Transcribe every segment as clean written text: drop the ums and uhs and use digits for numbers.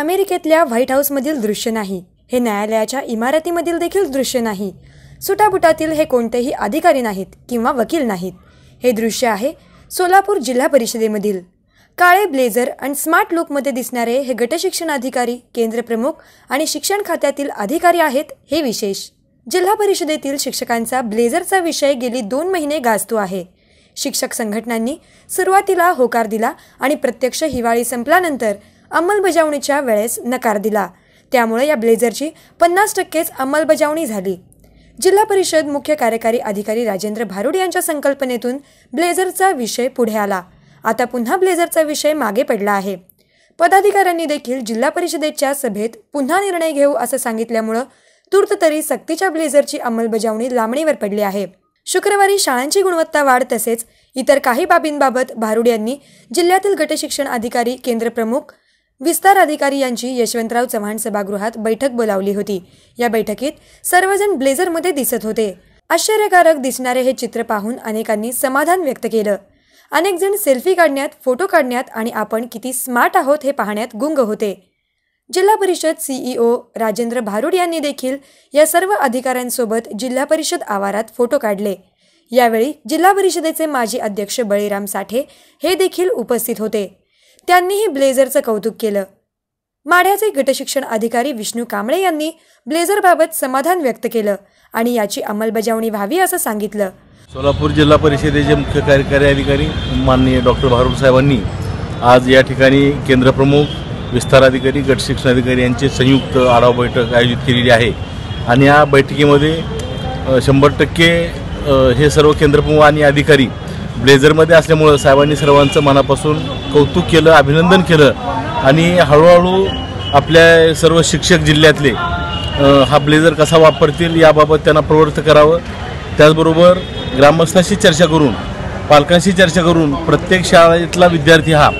अमेरिकेतल्या व्हाईट हाऊसमधील दृश्य नाही, हे न्यायालयाच्या इमारतीमधील देखील दृश्य नाही। सुटाबुटातील हे कोणतेही अधिकारी नाहीत किंवा वकील नाहीत। हे दृश्य आहे सोलापूर जिल्हा परिषदेमधील। काळे ब्लेझर आणि स्मार्ट लुकमध्ये दिसणारे हे गटशिक्षण अधिकारी केंद्र प्रमुख आणि शिक्षण खात्यातील अधिकारी आहेत, हे विशेष। जिल्हा परिषदेतील शिक्षकांचा ब्लेझरचा विषय गेली 2 महिने गाजतो आहे। शिक्षक संघटनांनी सुरुवातीला होकार दिला आणि प्रत्यक्ष हिवाळी संपल्यानंतर अंमलबजावणीच्या वेळेस नकार दिला। त्यामुळे या ब्लेझरची 50%च अंमलबजावणी झाली। जिल्हा परिषद मुख्य कार्यकारी अधिकारी राजेंद्र भारुड यांच्या संकल्पनेतून ब्लेझरचा विषय पुढे आला। आता पुन्हा ब्लेझरचा विषय मागे पडला आहे। पदाधिकाऱ्यांनी देखील जिल्हा परिषदेच्या सभेत पुन्हा निर्णय घेऊ असं सांगितल्यामुळे तूर्त तरी सक्तीच्या ब्लेझरची अंमलबजावणी लांबणीवर पडली आहे। शुक्रवारी शाळांची गुणवत्ता वाढ तसेच इतर काही बाबींबाबत भारुड यांनी जिल्ह्यातील गटशिक्षण अधिकारी केंद्र प्रमुख विस्तार अधिकारी यांची यशवंतराव चव्हाण सभागृहात बैठक बोलावली होती। या बैठकीत सर्वजण ब्लेझरमध्ये दिसत होते। आश्चर्यकारक दिसणारे हे चित्र पाहून अनेकांनी समाधान व्यक्त केलं। अनेक जण सेल्फी काढण्यात, फोटो काढण्यात आणि आपण किती स्मार्ट आहोत हे पाहण्यात गुंग होते। जिल्हा परिषद सीईओ राजेंद्र भारुड यांनी देखील या सर्व अधिकाऱ्यांसोबत जिल्हा परिषद आवारात फोटो काढले। यावेळी जिल्हा परिषदेचे माजी अध्यक्ष बळीराम साठे हे देखील उपस्थित होते। त्यांनीही ब्लेझरचं कौतुक केलं। माढ्याचे गटशिक्षण अधिकारी विष्णू कांबळे यांनी ब्लेझरबाबत समाधान व्यक्त केलं आणि याची अंमलबजावणी व्हावी असं सांगितलं। सोलापूर जिल्हा परिषदेचे मुख्य कार्यकारी अधिकारी माननीय डॉक्टर भारुड साहेबांनी आज या ठिकाणी केंद्र प्रमुख विस्तार अधिकारी गटशिक्षण अधिकारी यांची संयुक्त आढावा बैठक आयोजित केलेली आहे आणि या बैठकीमध्ये 100% हे सर्व केंद्रप्रमुख आणि अधिकारी ब्लेझरमध्ये असल्यामुळे साहेबांनी सर्वांचं मनापासून कौतुक केलं, अभिनंदन केलं आणि हळूहळू आपल्या सर्व शिक्षक जिल्ह्यातले हा ब्लेझर कसा वापरतील याबाबत त्यांना प्रवृत्त करावं। त्याचबरोबर ग्रामस्थांशी चर्चा करून, पालकांशी चर्चा करून प्रत्येक शाळेतला विद्यार्थी हा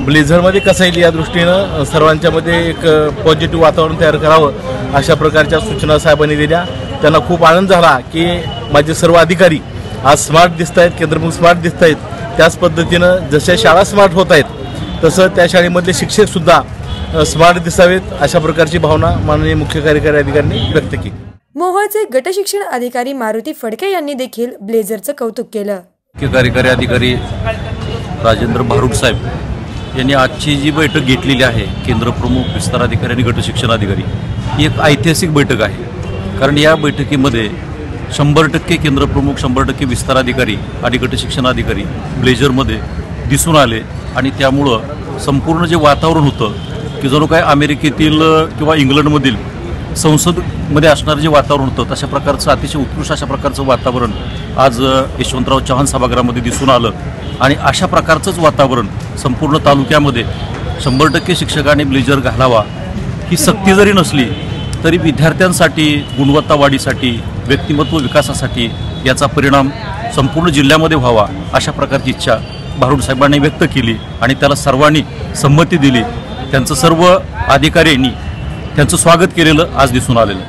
ब्लेझरमध्ये कसा येईल या दृष्टीनं सर्वांच्यामध्ये एक पॉझिटिव्ह वातावरण तयार करावं अशा प्रकारच्या सूचना साहेबांनी दिल्या। त्यांना खूप आनंद झाला की माझे सर्व अधिकारी आज स्मार्ट दिसत आहेत, केंद्रप्रमुख स्मार्ट दिसत आहेत। त्याच पद्धतीनं जशा शाळा स्मार्ट होत आहेत तसं त्या शाळेमधले शिक्षकसुद्धा स्मार्ट दिसावेत अशा प्रकारची भावना माननीय मुख्य कार्यकारी अधिकाऱ्यांनी व्यक्त केली। मोहोळचे गटशिक्षण अधिकारी मारुती फडके यांनी देखील ब्लेझरचं कौतुक केलं। मुख्य कार्यकारी अधिकारी राजेंद्र भारुड साहेब यांनी आजची जी बैठक घेतलेली आहे केंद्र प्रमुख विस्तार अधिकारी आणि गटशिक्षण अधिकारी ही एक ऐतिहासिक बैठक आहे। कारण या बैठकीमध्ये 100% केंद्र प्रमुख, 100% विस्तार अधिकारी आणि गटशिक्षण अधिकारी ब्लेझरमध्ये दिसून आले आणि त्यामुळं संपूर्ण जे वातावरण होतं की जणू काय अमेरिकेतील किंवा इंग्लंडमधील संसदमध्ये असणारं जे वातावरण होतं तशा प्रकारचं अतिशय उत्कृष्ट अशा प्रकारचं वातावरण आज यशवंतराव चव्हाण सभागृहामध्ये दिसून आलं आणि अशा प्रकारचंच वातावरण संपूर्ण तालुक्यामध्ये 100% शिक्षकांनी ब्लेझर घालावा ही सक्ती जरी नसली तरी विद्यार्थ्यांसाठी, गुणवत्ता वाढीसाठी, व्यक्तिमत्व विकासासाठी याचा परिणाम संपूर्ण जिल्ह्यामध्ये व्हावा अशा प्रकारची इच्छा भारुड साहेबांनी व्यक्त केली आणि त्याला सर्वांनी संमती दिली। त्यांचं सर्व अधिकाऱ्यांनी त्यांचं स्वागत केलेलं आज दिसून आलेलं।